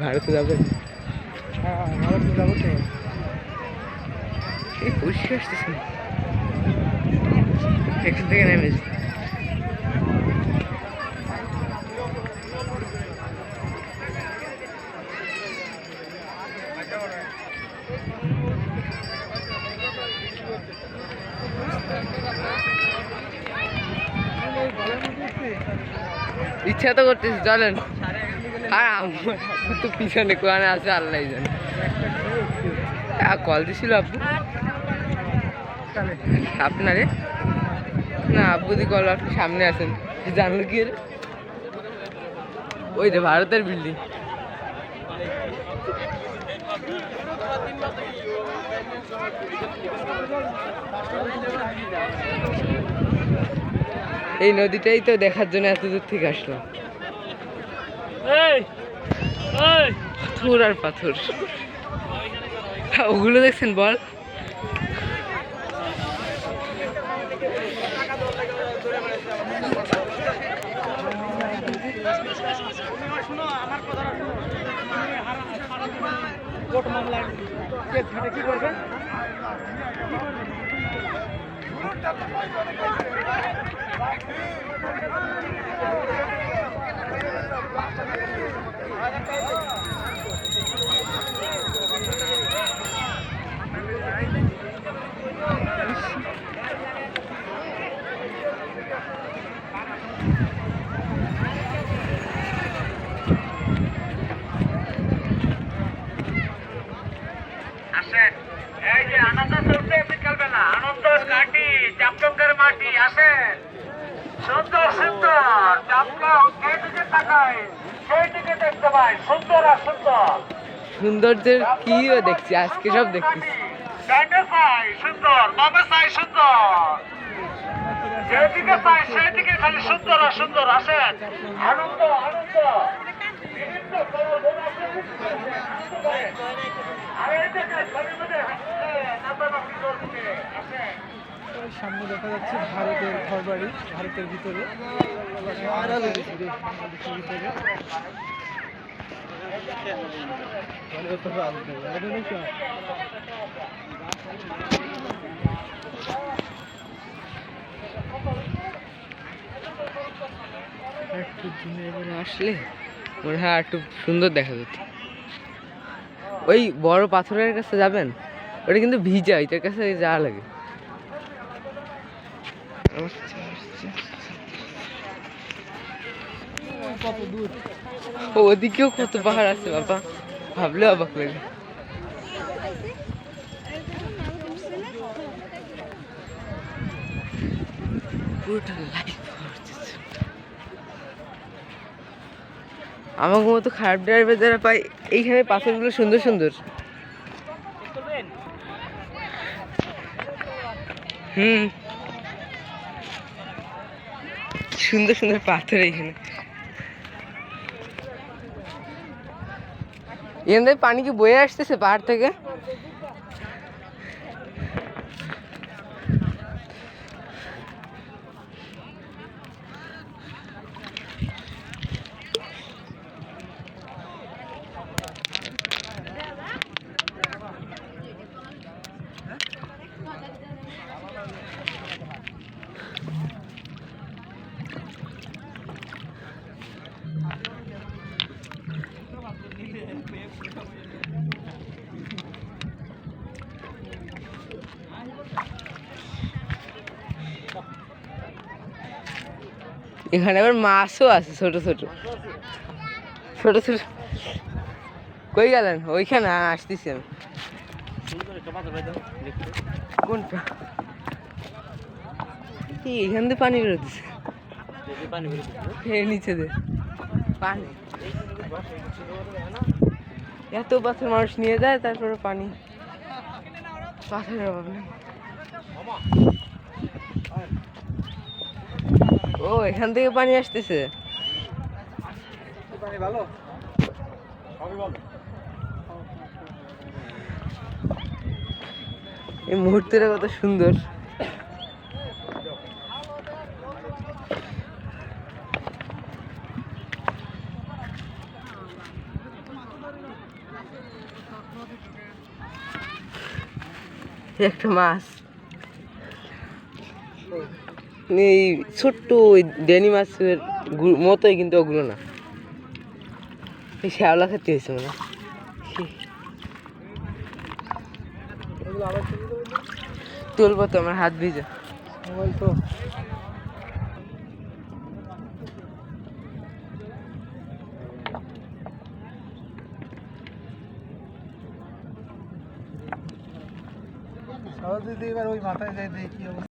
ভারতে যাবেন? হ্যাঁ ভারতে যাবো তো। এই পরিষ্কার আসতেছে এখান থেকে নেমেছে। ইচ্ছা তো করতেছি চলেন, আর আমার তো পিছনে কোয়ানে আছে আল্লাহ জানে। কল দিছিল আব্বু আপনারে? না আব্বু দি কল, আপনি সামনে আছেন, জানলো কি রে? ওই রে ভারতের বিল্ডিং। এই নদীটাই তো দেখার জন্য এত দূর থেকে আসলাম। পাথর আর পাথর, ওগুলো দেখছেন বল? কোর্ট মামলায় কেস ঘাটে কি করবে? এই যে আনন্দ চলছে বিকালবেলা, আনন্দ কাটি চাপলঙ্গের মাটি আসেন, সুন্দর সুন্দর চাপলং যেদিকে তাকায় সেই দিকে দেখতে পাই সুন্দর আর সুন্দর। সৌন্দর্যের কিও দেখছি আজকে, সব দেখতেছি। ডাইনে চাই সুন্দর, বামে চাই সুন্দর, যেদিকে চাই সেদিকে খালি সুন্দর আর সুন্দর। আসেন আনন্দ আনন্দ বিভিন্ন কলাবোধ আছে, আনন্দ করেন। আর এই দেখেন ছবির মধ্যে নাচানাচি করছে। আসেন সামনে দেখা যাচ্ছে ভারতের ঘরবাড়ি, ভারতের ভিতরে একটু দিনের বেলা আসলে মনে হয় একটু সুন্দর দেখা যেত। ওই বড় পাথরের কাছে যাবেন, ওটা কিন্তু ভিজা, ওইটার কাছে যাওয়া লাগে। ওদিকেও কত পাহাড় আছে বাবা, ভাবলে অবাক লাগে। আমার মতো খারাপ ড্রাইভার যারা পাই, এইখানে পাথরগুলো সুন্দর সুন্দর। সুন্দর সুন্দর পাথর এইখানে। এখান থেকে পানি কি বয়ে আসতেছে পাহাড় থেকে? এখানে আবার মাছও আছে, ছোট ছোট ছোট ছোট। কই গেলেন? ওইখানে আসতেছি আমি। কোনটা? এখান থেকে পানি বেরোতেছে, নিচে দে পানি। এত পাথর মানুষ নিয়ে যায়, তারপরে পানি, পাথরের অভাব নেই। ও এখান থেকে পানি আসতেছে। এই মুহূর্তটা কত সুন্দর। একটা মাছ, এই ছোট্ট ওই ডেনি মাছের মতোই, কিন্তু ওগুলো না। এই শ্যাওলা খেতে হয়েছে মনে হয়। এগুলো আবার তুলবো তো, আমার হাত ভিজে। মোবাইল তো সহজ দিদি, এবার ওই মাথায় যাই দেখি কি অবস্থা।